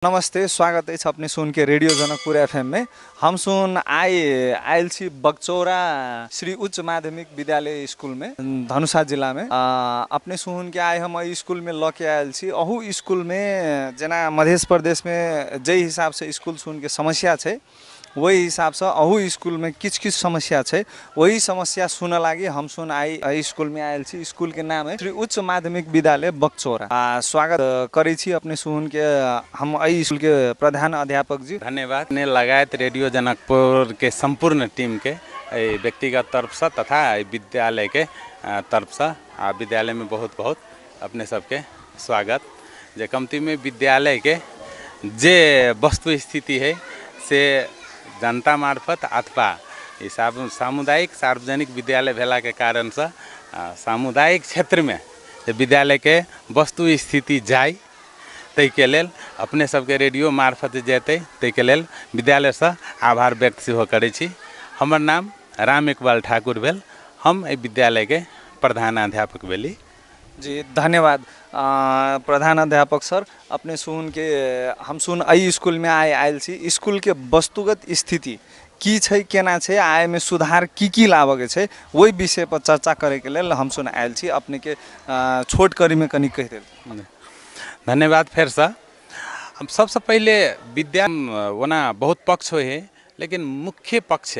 नमस्ते, स्वागत है अपने सुन के रेडियो जनकपुर एफएम में। हम सुन आईएलसी बगचौरा श्री उच्च माध्यमिक विद्यालय स्कूल में धनुषा जिला में अपने सुन के आए हम स्कूल में लके आयल छी। अहू स्कूल में जना मध्य प्रदेश में जै हिसाब से स्कूल सुन के समस्या है वही हिसाब से अहू स्कूल में किछ समस्या है। वही समस्या सुन लगी हम सुन आई स्कूल में आयल छी। स्कूल के नाम है श्री उच्च माध्यमिक विद्यालय बगचौरा। स्वागत करै छी अपने सुन के हम आई स्कूल के प्रधान अध्यापक जी। धन्यवाद ने लगायत रेडियो जनकपुर के संपूर्ण टीम के व्यक्तिगत तरफ से तथा विद्यालय के तरफ से विद्यालय में बहुत बहुत अपने सबके स्वागत। जे कमती में विद्यालय के जे वस्तु स्थिति है से जनता मार्फत अथवा सामुदायिक सार्वजनिक विद्यालय भेला के कारण से सामुदायिक क्षेत्र में विद्यालय के वस्तु स्थिति जाय तै के लेल अपने सबके रेडियो मार्फत जेतै तै के लेल विद्यालय से आभार व्यक्त सेहो करै छी। हमर नाम राम इकबाल ठाकुर भेल, हम एहि विद्यालय के प्रधानाध्यापक भेली। जी धन्यवाद प्रधान अध्यापक सर। अपने सुन के हम सुन आई स्कूल में आयल छी। स्कूल के वस्तुगत स्थिति की छै, केना छै, आय में सुधार की लाबे छै, वही विषय पर चर्चा करे के लेल हम सुन आयल छी। अपने के छोट करी में कनी कह देल। धन्यवाद फिर से। अब सबसे पहले विद्या वना बहुत पक्ष है, लेकिन मुख्य पक्ष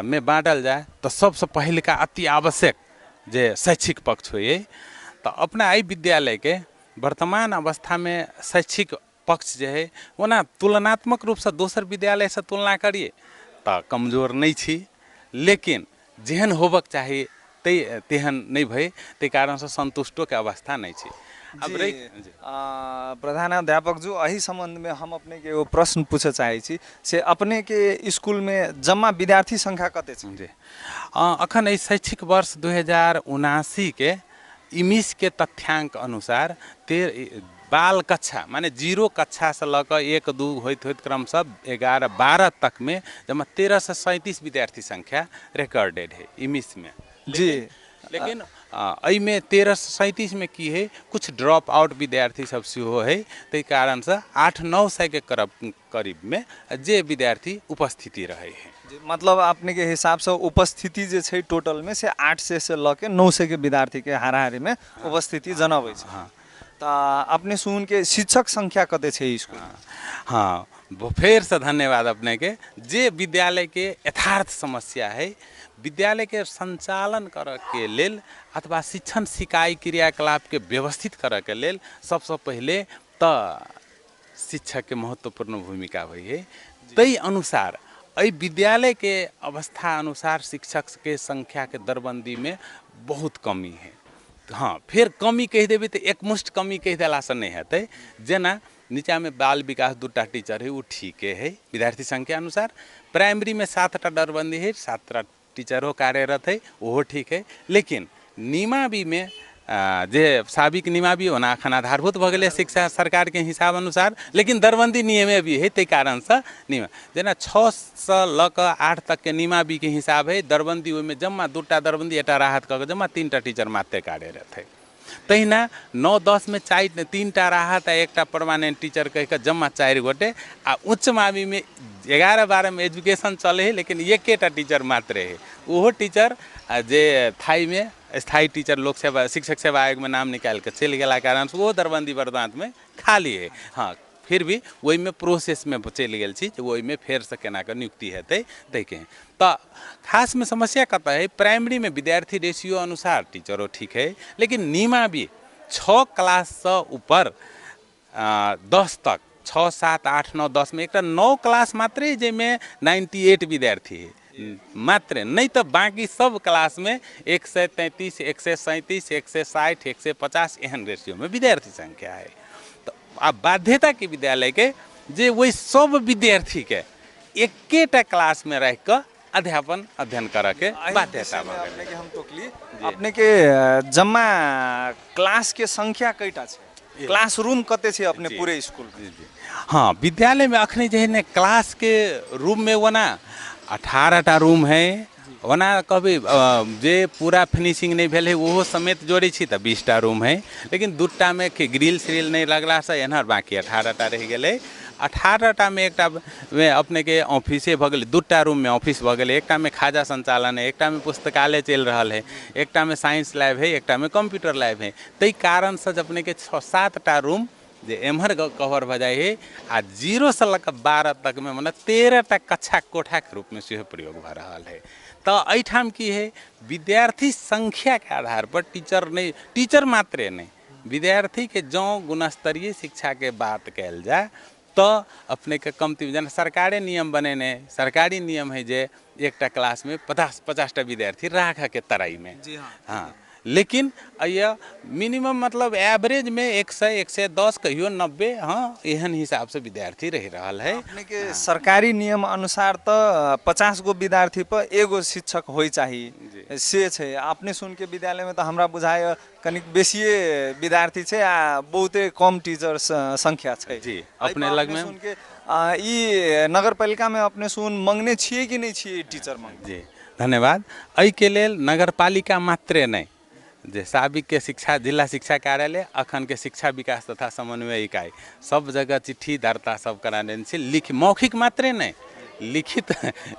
में बांटल जाए तो सबसे पहले का अति आवश्यक जे शैक्षिक पक्ष है। तो अपना आई विद्यालय के वर्तमान अवस्था में शैक्षिक पक्ष जो है वना तुलनात्मक रूप से दोसर विद्यालय से तुलना करिए तो कमजोर नहीं छी, लेकिन जेहन होबक चाहिए तेहन नहीं भई, ते कारण से संतुष्टो के अवस्था नहीं छी। अब प्रधानाध्यापक जो यही संबंध में हम अपने के वो प्रश्न पूछे चाहे छी से अपने के स्कूल में जम्मा विद्यार्थी संख्या कते छै? जी अखन इस शैक्षिक वर्ष 2079 के इमिस के तथ्यांक अनुसार बाल कक्षा माने 0 कक्षा से लकर 1 2 होत क्रम सब 11 12 तक में जमा 1337 विद्यार्थी संख्या रिकॉर्डेड है इमिस में। जी लेकिन अई में 1337 में की है कुछ ड्रॉप आउट विद्यार्थी सब सेहो है, ते कारण से 8-900 के करीब में जे विद्यार्थी उपस्थिति रहे हैं। मतलब अपने के हिसाब से उपस्थिति जे छै टोटल में से 800 से लके 900 के विद्यार्थी के हाराहारी में उपस्थिति जनाबै छै। हाँ तो अपने सुन के शिक्षक संख्या कते छै स्कूल? हाँ फिर से धन्यवाद अपने के। जे विद्यालय के यथार्थ समस्या है विद्यालय के संचालन करे के लेल अथवा शिक्षण सिकाई क्रियाकलाप के व्यवस्थित करे के लेल सबसे पहले तो शिक्षक के महत्वपूर्ण भूमिका हुई है। तै अनुसार अई विद्यालय के अवस्था अनुसार शिक्षक के संख्या के दरबंदी में बहुत कमी है। हाँ फिर कमी कह देवे तो एकमुष्ट कमी कह दिला से नहीं हेतै। जेना नीचा में बाल विकास 2टा टीचर है वो ठीक है विद्यार्थी संख्या अनुसार। प्राइमरी में 7टा दरबंदी है, 7टा टीचरों कार्यरत है, वो ठीक है। लेकिन निमावी में जे साबिक निमावी होना अखन आधारभूत भ गए शिक्षा सरकार के हिसाब अनुसार, लेकिन दरबंदी नियमे भी है ते कारण से नियम जेना 6 से लकर 8 तक के निमावी के हिसाब है। दरबंदी में जम्मा 2टा दरबंदी एटा राहत कह जम्मा 3टा टीचर मात्र कार्यरत है। तहिना 9-10 में 3टा राहत 1टा परमानेंट टीचर कह के जम्मा 4 गोटे। आ उच्च मावी में 11-12 में एजुकेशन चले है, लेकिन 1टा टीचर मात्र है। वो टीचर जे थाई में स्थायी टीचर लोक सेवा शिक्षक सेवा आयोग में नाम निकाल के चल गया कारण से वो दरबंदी वर्दांत में खाली है। हाँ फिर भी वही में प्रोसेस में चल गई छी, वही में फेर से केना के नियुक्ति हेतै तै के। तो खास में समस्या कत है प्राइमरी में विद्यार्थी रेशियो अनुसार टीचरों ठीक है, लेकिन नीमा भी 6 क्लास से ऊपर 10 तक 6, 7, 8, 9, 10 में एक 9 क्लास मात्र जिसमें 98 विद्यार्थी है मात्र, नहीं तो बाकी सब क्लास में 133, 137, 160, 150 एहन रेशियो में विद्यार्थी संख्या है। तो अब बाध्यता के विद्यालय के जे वही सब विद्यार्थी के एकेटा क्लास में रह कर अध्यापन अध्ययन करे के बाध्यता अपने के हम टोकली अपने के जम्मा क्लास के संख्या कईटा छै? क्लासरूम कते छै अपने पूरे स्कूल? हाँ विद्यालय में अखनी जे है क्लास के रूम में वना 18टा रूम है ओना कहबै जे पूरा फिनिशिंग नहीं भेल है वो समेत जोड़े छी तो 20टा रूम है, लेकिन 2टा में ग्रिल श्रिल नहीं लगला से एनहर बाकी 18टा रह गए। 18टा में एकटा में अपने के ऑफिसे भ गए, 2टा रूम में ऑफिस भ गए, एकटा में खाजा संचालन है, एकटा में पुस्तकालय चल रहा है, एकटा में साइंस लैब है, एकटा में कंप्यूटर लैब है। तई कारण से अपने के 6-7टा रूम जे एम्हर कवर भ जाए है आ 0 से लक 12 तक में मतलब 13टा कक्षा कोठा के रूप में से प्रयोग भ रहा है। तो एठाम की है विद्यार्थी संख्या के आधार पर टीचर मात्रे नहीं, विद्यार्थी के जो गुणस्तरीय शिक्षा के बात कल जाए तो अपने के कमती जन सरकारी नियम बने, सरकारी नियम है जे एकटा क्लास में 50-50टा विद्यार्थी राख के तराई में। जी हाँ, हाँ, लेकिन यह मिनिमम मतलब एवरेज में 100-110 कहियो 90, हाँ एहन हिसाब से विद्यार्थी रह रहा है। अपने के सरकारी नियम अनुसार तो 50 गो विद्यार्थी पर एगो शिक्षक होई चाहिए से छे। अपने सुन के विद्यालय में तो हमरा बुझाय कनिक बेसिए विद्यार्थी छे आ बहुते कम टीचर संख्या छे। जी अपने लग में सुन के ई नगरपालिका में अपने सुन मांगने छिए कि नहीं छिए टीचर मांग? जी धन्यवाद। एहि के लेल नगरपालिका मात्रे नहीं जे साबिक के शिक्षा जिला शिक्षा कार्यालय अखन के शिक्षा विकास तथा समन्वय इकाई सब जगह चिट्ठी दर्ता सब कराने से मौखिक मात्रे नहीं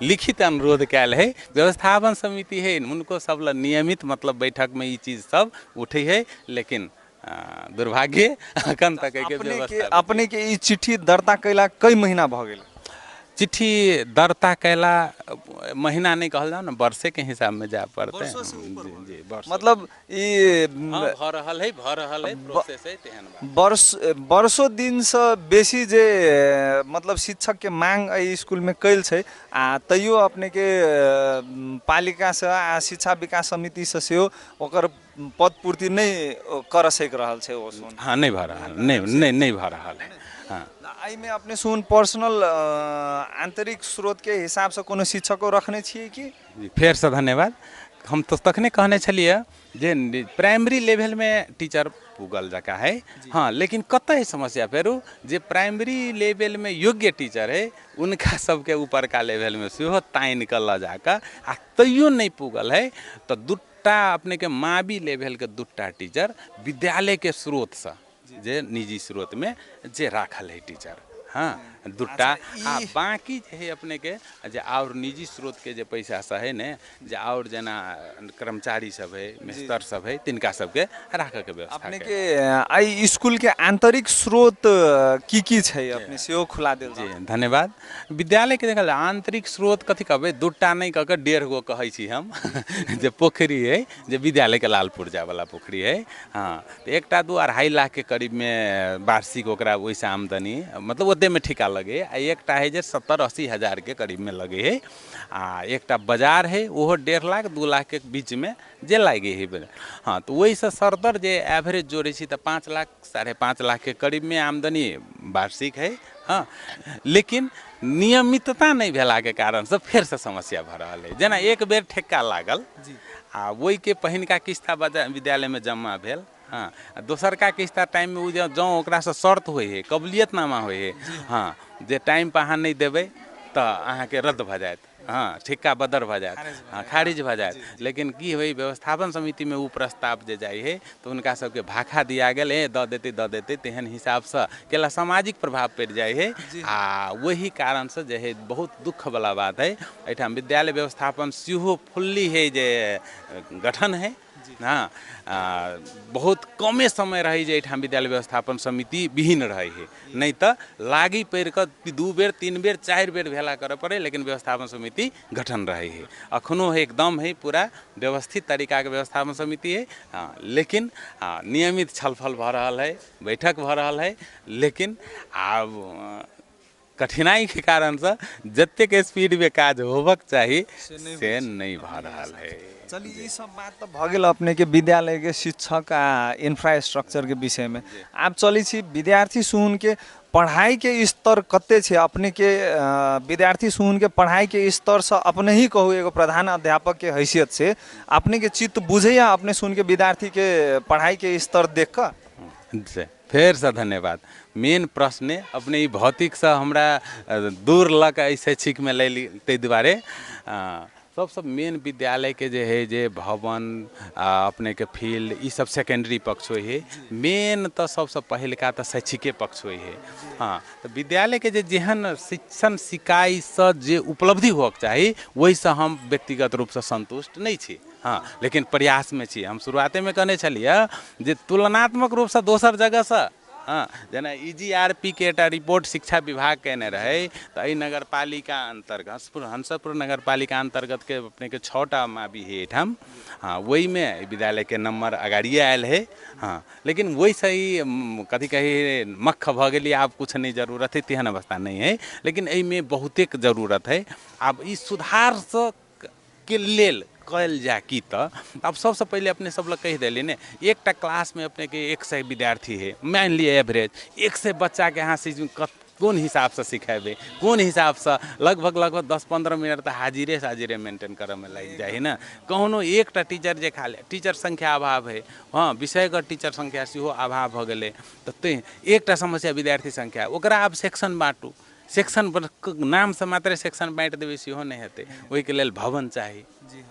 लिखित अनुरोध कैल है। व्यवस्थापन समिति है उनको सब नियमित मतलब बैठक में ये चीज सब उठे है, लेकिन दुर्भाग्य अखन तक के व्यवस्था अपने के ई चिट्ठी दर्ता कैला कई महीना भ गेल? चिट्ठी दर्ता कैला महीना नहीं कहल जाओ ना, वर्षे के हिसाब में जा पड़ते हैं। जी वर्ष मतलब ये भ रहल है प्रोसेस है तेहन बात। वर्षों दिन से बेसी जे मतलब शिक्षक के मांग एहि स्कूल में कैल छै आ तैयो अपने के पालिका से आ शिक्षा विकास समिति से सेहो ओकर पद पूर्ति नहीं कर सक रहल छै ओ सुन। हाँ नहीं भ रहल, नहीं भ रहल है। हाँ आई में अपने सुन पर्सनल आंतरिक स्रोत के हिसाब से कोनो शिक्षको रखने छिए कि? जी फेर से धन्यवाद। हम तो तखने कहने छलिए जे प्राइमरी लेवल में टीचर पुगल जका है। हाँ लेकिन कत है समस्या फेरू जे प्राइमरी लेवल में योग्य टीचर है उनका सबके ऊपर का लेवल में सेहो ताइन के ल जाकर आ तैयो नहीं पुगल है। तो 2टा अपने के मावी लेवल के 2टा टीचर विद्यालय के स्रोत से जे निजी स्रोत में जे राखल है टीचर। हाँ 2टा आ बाकी जे है अपने के जे और निजी स्रोत के जे पैसा से है ने जे और जना कर्मचारी सब है मिस्तर सब है तिनका सबके राखे के व्यवस्था अपने के आई स्कूल के आंतरिक स्रोत की छै अपने सेहो खुला देल? जी धन्यवाद। विद्यालय के देखल आंतरिक स्रोत कथी कहबे 2टा नहीं कह के 1.5 गो कहै छी हम जे पोखरी है जे विद्यालय के लालपुर जाए वाला पोखरी है। हाँ तो एकटा 2-2.5 लाख के करीब में वार्षिक ओकरा वैसे आमदनी मतलब ओते में ठिका लगे। आ एकटा है जे 70-80 हज़ार के करीब में लगे है। आ एकटा बाजार है वो 1.5 लाख 2 लाख के बीच में जे लागे है। हाँ तो वही से सरदर जे एवरेज जोड़े छी तो 5 लाख 5.5 लाख के करीब में आमदनी वार्षिक है। हाँ लेकिन नियमितता नहीं भेला के कारण से फिर से समस्या भ रहा है। जना एक बेर ठेका लागल आ वही के पहिनका किस्ता विद्यालय में जमा भेल। हाँ दोसर का किस्ता टाइम में जो ओकरा से शर्त होई है कबूलियतनामा होई है। हाँ जे टाइम पर अहाँ नहीं देवे तो अहाँ के रद्द भ जाए। हाँ ठेका बदर भ जाए, हाँ खारिज भ जाए। लेकिन की होई व्यवस्थापन समिति में वो प्रस्ताव जे जाए है तो उनका सबके भाखा दिया गए द देते तेहन हिसाब से केला सामाजिक प्रभाव पड़ जाए है। आ वही कारण से जे है बहुत दुख वाला बात है एठाम विद्यालय व्यवस्थापन सेहो फुल्ली है जे गठन है। हाँ बहुत कमे समय रही जे एठाम विद्यालय व्यवस्थापन समिति विहीन रही है। नहीं तो लागी पड़ के 2 बेर 3 बेर 4 बेर भेला करे पड़े लेकिन व्यवस्थापन समिति गठन रही है। अखनो है एकदम है पूरा व्यवस्थित तरीका के व्यवस्थापन समिति है। हाँ लेकिन नियमित छलफल भ रहा है, बैठक भ रहा है, लेकिन अब कठिनाई के कारण से जत्ते के स्पीड में काज होबक चाहिए से नहीं भ रहा है। चलिए ये सब बात तो भ गेल अपने के विद्यालय के शिक्षक आ इंफ्रास्ट्रक्चर के विषय में। आप चली छी विद्यार्थी सुन के पढ़ाई के स्तर कते छे? अपने के विद्यार्थी सुन के पढ़ाई के स्तर से अपने ही कहू एगो प्रधान अध्यापक के हैसियत से अपने के चित्त बुझैया अपने सुन के विद्यार्थी के पढ़ाई के स्तर देख कर? फिर से धन्यवाद। मेन प्रश्न अपने ई भौतिक से हमरा दूर लग शैक्षिक में ले ली ते दुआरे सबसे मेन विद्यालय के जे है जे भवन अपने के फील्ड ई सब सेकेंडरी पक्ष होई है। मेन तो सबसे पहिलका तो शैक्षिके पक्ष होई है। हाँ, तो विद्यालय के जे जेहन शिक्षण सिकाई से जे उपलब्धि होके चाही वही से हम व्यक्तिगत रूप से संतुष्ट नहीं छी। हाँ, लेकिन प्रयास में छी। हम शुरुआते में कहने छलिए जे तुलनात्मक रूप से दोसर जगह से हाँ, जेना EGRP के एकटा रिपोर्ट शिक्षा विभाग केने रहे तो एहि नगरपालिका अंतर्गत हंसपुर नगरपालिका अंतर्गत के अपने के 6टा मावी है एठाम। हाँ, वही में विद्यालय के नंबर अगाड़िए आयल है। हाँ, लेकिन वही सही कथी कही मक्ख भ गेली, आब कुछ नहीं जरूरत है, तेहन अवस्था नहीं है। लेकिन एहि में बहुतेक जरूरत है। आब ई सुधार से के लेल कल जाए की तो अब सबसे पहले अपने सब लोग कह दिले ने एकटा क्लास में अपने के 100 विद्यार्थी है, मान लिए एवरेज 100 बच्चा के यहाँ से कौन हिसाब से सिखेबे, कौन हिसाब से लगभग 10-15 मिनट तो हाजिरे मेंटेन करे में लग जाए ना। कहनो एकटा टीचर जे खा ले, टीचर संख्या अभाव है। हाँ, विषयगत टीचर संख्या सेहो अभाव भ गेले। तो एकटा समस्या विद्यार्थी संख्या, ओकरा आप सेक्शन बाँटू। सेक्शन पर नाम से मात्र सेक्शन बाँट देवे सेहो नहीं हेतै। ओहि के लेल भवन चाही।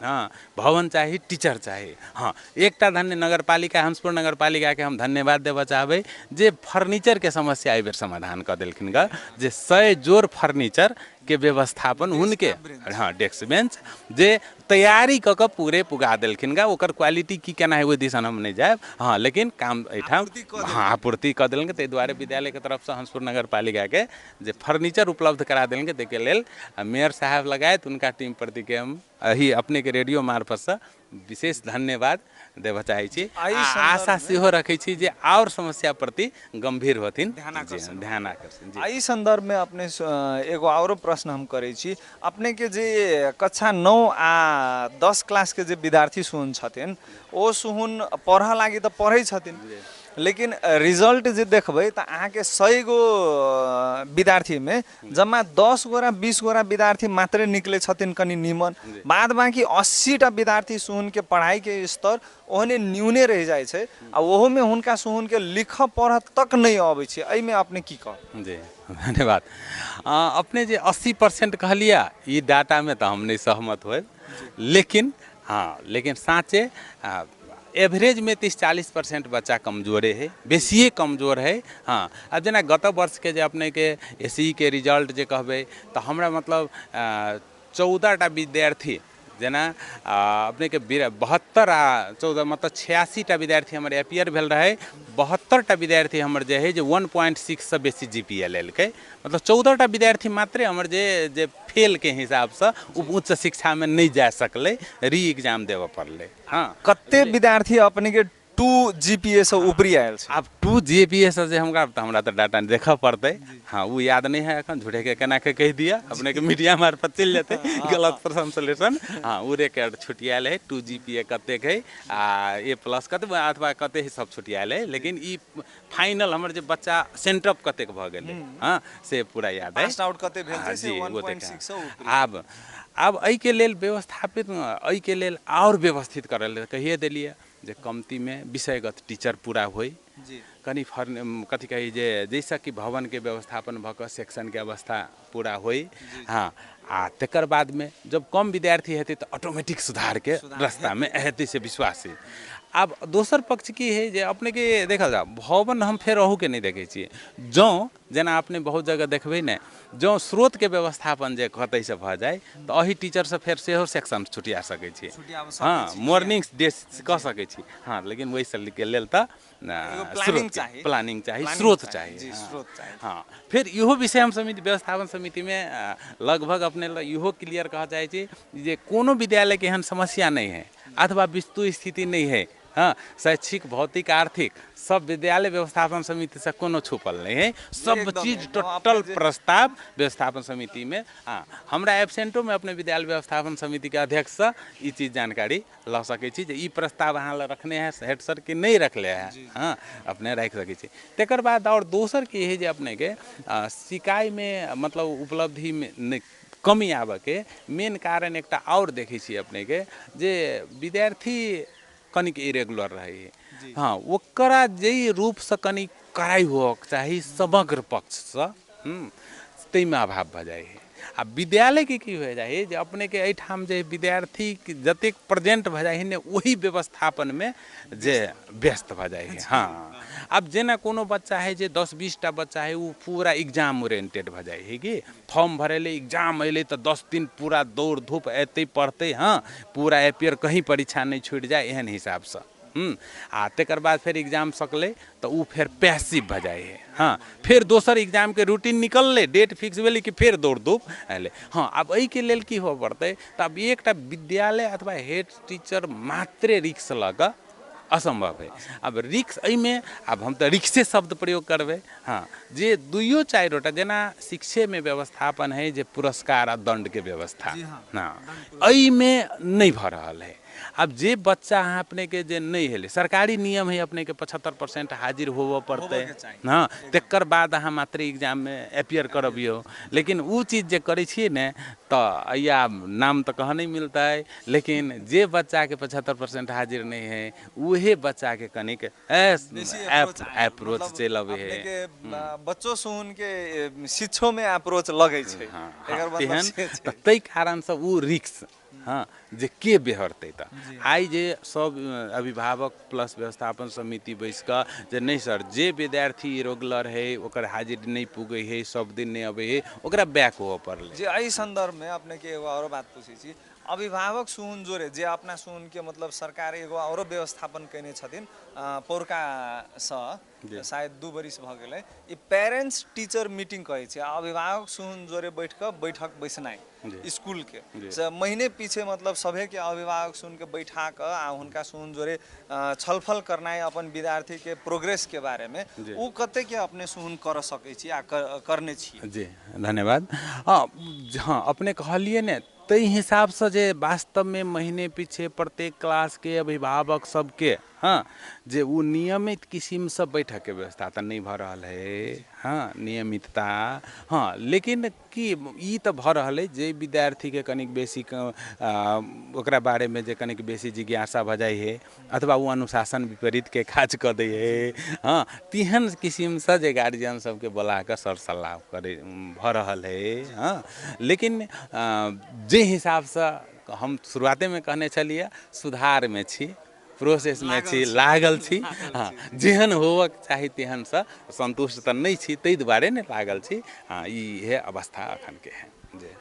हाँ, भवन चाही, टीचर चाही। हाँ, एकटा धन्य नगरपालिका हंसपुर नगरपालिका के हम धन्यवाद देवा चाहबै जे फर्नीचर के समस्या एहि बेर समाधान कर देलखिन ग, जे 100 जोड़ फर्नीचर के व्यवस्थापन उनके। हाँ, डेस्क बेंच जे तैयारी क के पूरे पुगा देलखिन गा। ओकर क्वालिटी की केना है वो दिसन हम नहीं जाए। हाँ, लेकिन काम एठाम हाँ आपूर्ति कर देलके। ताहि दुआरे विद्यालय के तरफ से हंसपुर नगर पालिका के जे फर्नीचर उपलब्ध करा देलके, ताहि लेल मेयर साहब लगायत उनका टीम प्रति के हम अही अपने के रेडियो मार्फत से विशेष धन्यवाद देवा चाहे छी। आशा सेहो रखे छी जे और समस्या प्रति गंभीर होथिन, ध्यान आकर्षण। एहि संदर्भ में अपने एगो और प्रश्न हम करे छी। अपने के जे कक्षा 9 आ 10 क्लास के जे विद्यार्थी सुन छथिन ओ सुन पढ़ लागी तो पढ़े छथिन, लेकिन रिजल्ट जे देखबै तो अहाँ के 100 गो विद्यार्थी में जम्मा 10 गोरा 20 गोरा विद्यार्थी मात्रे निकले छथिन कनी निमन। बाद बाकी 80टा विद्यार्थी सुन के पढ़ाई के स्तर ओहने न्यूने रह जाए छे आ ओहो में हुनका सुन के लिख पढ़ तक नहीं आबै छे। एहि में अपने की कह? जी धन्यवाद। अपने जे 80% कहलिया ई डाटा में तो हम नहीं सहमत होए, लेकिन हाँ, लेकिन साँचे एवरेज में 30-40% बच्चा कमजोरे है, बेसिए कमजोर है। हाँ, अब जना गत वर्ष के जे अपने के SE के रिजल्ट जे कहबे तो हमरा मतलब 14टा विद्यार्थी जेना अपने के 72 आ 14 मतलब 86टा विद्यार्थी हमारे अपियर भेल रहे। 72टा विद्यार्थी हमर जे है जे 1.6 से बेसी GPA लेलकै। मतलब 14टा विद्यार्थी मात्रे हमर जे फेल के हिसाब से उच्च शिक्षा में नहीं जा सकले, री एग्जाम देवे पड़ले। हाँ, कते विद्यार्थी अपने के 2 GPA से ऊपरी आयल छे? अब 2 GPA से जे हमरा तो डाटा देखा पड़ते। हाँ, वो याद नहीं है अखन, झूठे के केना के कह दिया अपने के मीडिया मार्फत चल जाते गलत ट्रांसलेशन। हाँ, वो रेकर्ड छुटियाल है 2 GPA कते है आ A+ कते अथवा कते ही सब छुटियाल है। लेकिन ई फाइनल हमर जे बच्चा सेंटअप कते भ गेलै, हाँ से पूरा याद है। पास आउट कते भेल से 1.6 से ऊपरी। अब एहि के लेल व्यवस्थापित एहि के लेल और व्यवस्थित करल कहिए देलिए जे कमती में विषयगत टीचर पूरा होई। कनी कथी कही जे जैसा कि भवन के व्यवस्थापन भक सेक्शन के अवस्था पूरा होई। हाँ, आ तकर बाद में जब कम विद्यार्थी हेतै तो ऑटोमेटिक सुधार के रास्ता में हेतै से विश्वास है। अब दोसर पक्ष की है जे अपने के देखल जाओ भवन हम फेर अहू के नहीं देखे छिए। जँ जेना अपने बहुत जगह देखबै ने, जँ स्रोत के व्यवस्थापन जे कतै से भ जाए तो अही टीचर से फेर सेहो सेक्शन छुटिया सकै छी। हाँ, मॉर्निंग डे कह सकै छी। हाँ, लेकिन वही से के लेल तो प्लानिंग चाहिए, स्रोत चाहिए। हाँ, फिर इहो विषय हम समिति व्यवस्थापन समिति में लगभग अपने इहो क्लियर कह चाहे छी जे कोनो विद्यालय के एहन समस्या नहीं है अथवा विस्तृत स्थिति नहीं है। हाँ, शैक्षिक भौतिक आर्थिक सब विद्यालय व्यवस्थापन समिति से कोनो छुपल नहीं है। सब चीज टोटल प्रस्ताव व्यवस्थापन समिति में। हाँ, हमरा एब्सेंटो में अपने विद्यालय व्यवस्थापन समिति के अध्यक्ष से ई चीज जानकारी ला सकै छी जे ई प्रस्ताव अहाँ रखने हैं हेड सर के नहीं रखले हैं। हाँ, अपने रख सकै छी। तकर बाद और दोसर की है जे अपने के सिकाई में मतलब उपलब्धि में कमी आबे के मेन कारण एकटा और देखे छी अपने के जे विद्यार्थी कनिक इरेगुलर रहे है। हाँ, ओकरा जे रूप से कनिक कराई हो चाहिए समग्र पक्ष से। ताहिमे अभाव भऽ जाइ है। आ विद्यालय के की हो जाए जे अपने के एहिठाम जे विद्यार्थी जतेक प्रेजेंट भऽ जाइ है ने वही व्यवस्थापन में जे व्यस्त भऽ जाइ है। हाँ, अब जेना कोनो बच्चा है जे 10-20 टा बच्चा है वो पूरा एग्जाम ओरिएंटेड भऽ जाइ है कि फॉर्म भरेले एग्जाम अइले तो 10 दिन पूरा दौड़ धूप एते पढ़ते, हाँ पूरा एपियर कहीं परीक्षा नहीं छूट जाए एहन हिसाब से। आ तकर बाद फिर एग्जाम सकले तो उ फिर पैसिव भऽ जाइ है। हाँ, फिर दोसर एग्जाम के रूटीन निकलले, डेट फिक्स भेलै कि फिर दौड़ धूप अयलै। हाँ, अब एहि के लेल की हो पड़तै तऽ अब एकटा विद्यालय अथवा हेड टीचर मात्रे रिक्स लऽ कऽ असंभव है। अब रिक्स में अब हम तो रिक्से शब्द प्रयोग करबे। हाँ, जे 2-4 गोटा जेना शिक्षे में व्यवस्थापन है जे पुरस्कार आ दंड के व्यवस्था, हाँ में नहीं भऽ रहल है। अब जे बच्चा अहाँ अपने के जे नहीं है सरकारी नियम है अपने के 75% हाजिर होबऽ पड़ते, हाँ तकर बाद अहाँ मात्र एग्जाम में अपियर करबियो। लेकिन वो चीज जे करै छियै ने तो या नाम तो कहाँ नहीं मिलता है, लेकिन जे बच्चा के 75% हाजिर नहीं है वही बच्चा के कनिक अप्रोच चल अबे है। बच्चों सुन के शिक्षो में अप्रोच लगे छै। तै कारण से वो रिक्स, हाँ जे के बेहरते त आई जे सब अभिभावक प्लस व्यवस्थापन समिति बैस कऽ जे नहीं सर जे विद्यार्थी रेगुलर है ओकर हाजिर नहीं पुगे है, सब दिन नहीं अबे है, ओकरा बैक हो पड़ले। जे एहि संदर्भ में अपने के एगो और बात पूछे छी, अभिभावक सुन जोरे जे अपना सुन के मतलब सरकार एगो और व्यवस्थापन कैने छथिन पौरका स शायद 2 बरिस भ गेलै, ई पेरेंट्स टीचर मीटिंग कहै छै। अभिभावक सुन जोरे बैठक बैसनाइ स्कूल के से महीने पीछे मतलब सभे के अभिभावक सुन के बैठा कर आ हुनका सुन जोरे छलफल करनाइ अपन विद्यार्थी के प्रोग्रेस के बारे में उ कते के अपने सुन कर सकै छी आ करने छी। जी धन्यवाद। हाँ अपने कहलिए ने ताहि हिसाब से जे वास्तव में महीने पीछे प्रत्येक क्लास के अभिभावक सबके, हाँ जे वो नियमित किस्म से बैठक के व्यवस्था तो नहीं भऽ रहल है। हाँ नियमितता, हाँ लेकिन की ई तो भऽ रहल है जे विद्यार्थी के कनिक बेसी ओकरा बारे में जे कनिक बेसी जिज्ञासा भऽ जाइ है अथवा वो अनुशासन विपरीत के काज कऽ दै है, हाँ तेहन किस्म से जे गार्जियन सबके बोला कऽ सर सलाह करे भऽ रहल है। हाँ लेकिन जे हिसाब से हम शुरुआते में कहने छलिए सुधार में छी, प्रोसेस में छी, लागल छी। हाँ जेहन होवक चाही तेहन से संतुष्ट तो नहीं छी, ताहि दुआरे ने लागल छी। हाँ ये अवस्था अखन के है।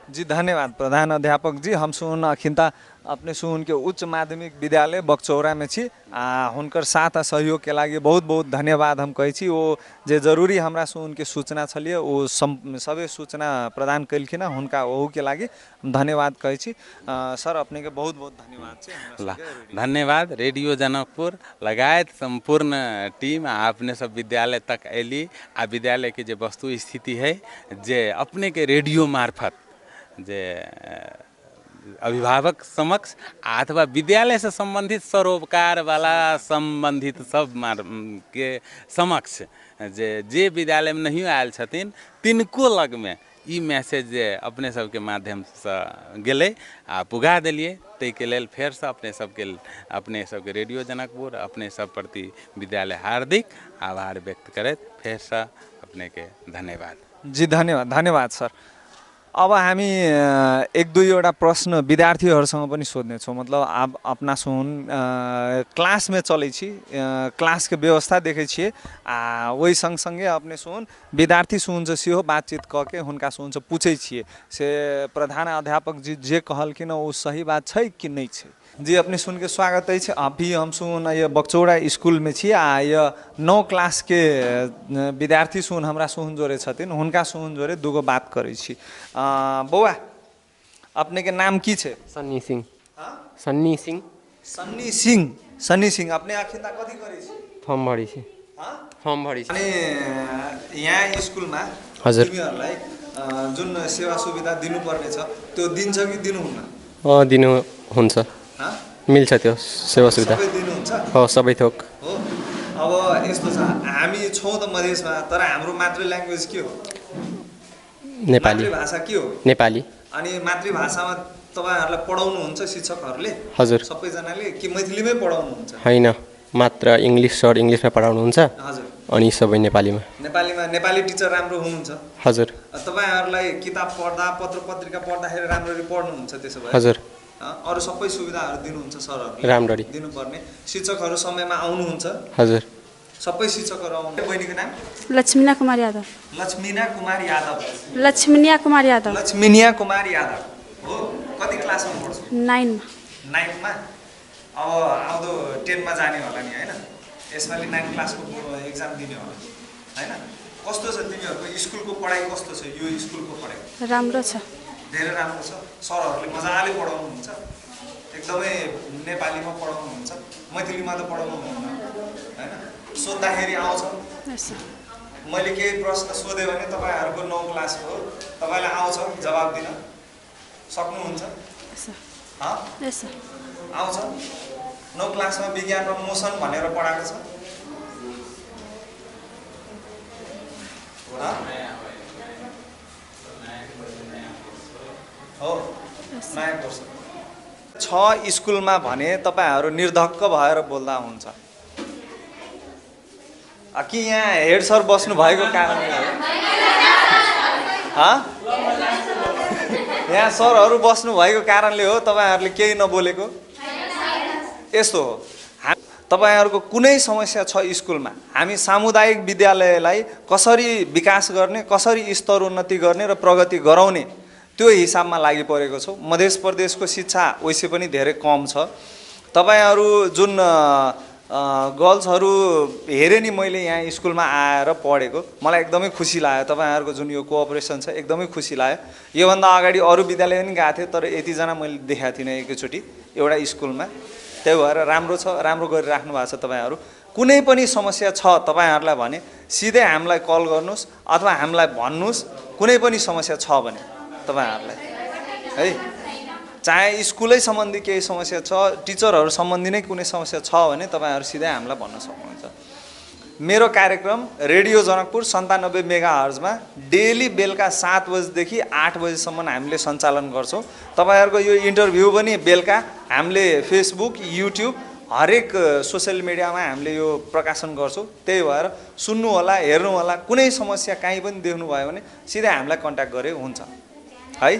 जी धन्यवाद प्रधान अध्यापक जी। हम सुन अखिनता अपने सुन के उच्च माध्यमिक विद्यालय बक्चौरा में छी आ हुनकर साथ आ सहयोग के लागी बहुत बहुत धन्यवाद हम कहै छी। वो जे जरूरी हमरा सुन के सूचना छलिए वो सबे सूचना प्रदान कलखिन हुनका ओहू के लागी धन्यवाद कहै छी। सर अपने के बहुत बहुत धन्यवाद छै। धन्यवाद रेडियो जनकपुर लगायत संपूर्ण टीम अपने सब विद्यालय तक अली आ विद्यालय के जे वस्तु स्थिति है जे अपने के रेडियो मार्फत जे अभिभावक समक्ष अथवा विद्यालय से संबंधित सरोपकार वाला संबंधित सब के समक्ष जे विद्यालय में नहीं आयल छथिन तिनको लग में ई मैसेज जे अपने सबके माध्यम से गेले आ पुगा दिलिए, ताहि के लेल फेर से अपने सबके रेडियो जनकपुर अपने सब प्रति विद्यालय हार्दिक आभार व्यक्त करैत फेर से अपने के धन्यवाद। जी धन्यवाद सर। अब हामी 1-2 प्रश्न विद्यार्थीहरूसँग पनि सोध्नेछौँ। मतलब अब अपना सुन क्लास में चलै छी, क्लास के व्यवस्था देखै छियै आ वही संगे अपने सुन विद्यार्थी सुन से सेहो बातचीत कऽ के हुनका सुन से पूछै छियै से प्रधान अध्यापक जी जे कहलखिन ओ सही बात छै कि नहीं छै। जी अपने सुन के स्वागत है। अभी हम सुन ये बक्चौरा स्कूल में छी आ ये 9 क्लास के विद्यार्थी सुन हमरा सुन जोरे छथिन हुनका सुन जोरे दूगो बात करै छी। बौआ अपने के नाम की छे? सन्नी सिंह। सन्नी सिंह। सन्नी सिंह। सन्नी सिंह अपने आखिर कथी करै छी? फॉर्म भरी छी। फॉर्म भरी छी। अनि यहाँ स्कूल में हजुर तिमीहरुलाई जुन सेवा सुविधा दिनुपर्ने छ त्यो दिन्छ कि दिनुहुन्न? दिनु हुन्छ। मिल्छ त्यो सेवा सुविधा सबै दिनुहुन्छ? हो सबै थोक हो। अब यस्तो छ हामी छौँ त मधेसमा तर हाम्रो मातृ ल्याङ्ग्वेज के हो? नेपाली। मातृभाषा के हो? नेपाली। अनि मातृभाषामा तपाईहरुलाई पढाउनुहुन्छ शिक्षकहरूले? हजुर। सबैजनाले कि मैथिलीमै पढाउनुहुन्छ? हैन मात्र इङ्ग्लिस सर इङ्ग्लिसमा पढाउनुहुन्छ हजुर अनि सबै नेपालीमा नेपालीमा नेपाली टिचर राम्रो हुनुहुन्छ हजुर तपाईँहरूलाई किताब पढ्दा पत्र पत्रिका पढ्दाखेरि राम्ररी पढ्नुहुन्छ त्यसो भए हजुर अरू सबै सुविधाहरू दिनुहुन्छ सरहरूले राम्ररी दिनुपर्ने शिक्षकहरू समयमा आउनुहुन्छ हजुर सबै शिक्षकहरू आउनु बहिनीको नाम लक्ष्मीना कुमार यादव लक्ष्मीना कुमार यादव लक्ष्मीनिया कुमार यादव लक्ष्मीनिया कुमार यादव हो कति क्लासमा पढ्छु 9मा 9मा अब आउँदो 10मा जाने होला नि होइन यसपालि 9 क्लासको एक्जाम दिने होला होइन कस्तो छ तिमीहरूको स्कुलको पढाइ कस्तो छ यो स्कुलको पढाइ राम्रो छ धेरै राम्रो छ सरहरूले मजाले पढाउनुहुन्छ एकदमै नेपालीमा पढाउनुहुन्छ मैथिलीमा त पढाउनुहुन्न होइन सोद्धाखेरि आउँछ यसो मैले केही प्रश्न सोधेँ भने तपाईँहरूको 9 क्लास हो तपाईँलाई आउँछ जवाब दिन सक्नुहुन्छ यसो हँ यसो आउँछ 9 क्लासमा विज्ञानमा मोसन भनेर पढाएको छ हो नयाँ कोर्स छ स्कुलमा भने तपाईँहरू निर्धक्क भएर बोल्दा हुन्छ कि यहाँ हेड सर बस्नु भएको कारणले यहाँ सरहरू बस्नु भएको कारणले हो तपाईँहरूले केही नबोलेको यस्तो हो तपाईँहरूको कुनै समस्या छ स्कुलमा हामी सामुदायिक विद्यालयलाई कसरी विकास गर्ने कसरी स्तरोन्नति गर्ने र प्रगति गराउने त्यो हिसाबमा लागि परेको छौँ मध्य प्रदेशको शिक्षा वैसे पनि धेरै कम छ तपाईँहरू जुन गर्ल्सहरू हेरेँ नि मैले यहाँ स्कुलमा आएर पढेको मलाई एकदमै खुसी लाग्यो तपाईँहरूको जुन यो कोअपरेसन छ एकदमै खुसी लाग्यो योभन्दा अगाडि अरू विद्यालय पनि गएको थिएँ तर यतिजना मैले देखाएको थिइनँ एकैचोटि एउटा स्कुलमा त्यही भएर राम्रो छ राम्रो गरिराख्नु भएको छ तपाईँहरू कुनै पनि समस्या छ तपाईँहरूलाई भने सिधै हामीलाई कल गर्नुहोस् अथवा हामीलाई भन्नुहोस् कुनै पनि समस्या छ भने तपाईँहरूलाई है चाहे स्कुलै सम्बन्धी केही समस्या छ टिचरहरू सम्बन्धी नै कुनै समस्या छ भने तपाईँहरू सिधै हामीलाई भन्न सक्नुहुन्छ मेरो कार्यक्रम रेडियो जनकपुर 97 मेगाहर्जमा डेली बेलुका 7 बजेदेखि 8 बजेसम्म हामीले सञ्चालन गर्छौँ तपाईँहरूको यो इन्टरभ्यू पनि बेलुका हामीले फेसबुक युट्युब हरेक सोसियल मिडियामा हामीले यो प्रकाशन गर्छौँ त्यही भएर सुन्नु होला हेर्नु होला कुनै समस्या कहीँ पनि देख्नु भयो भने सिधै हामीलाई कन्ट्याक्ट गरे हुन्छ है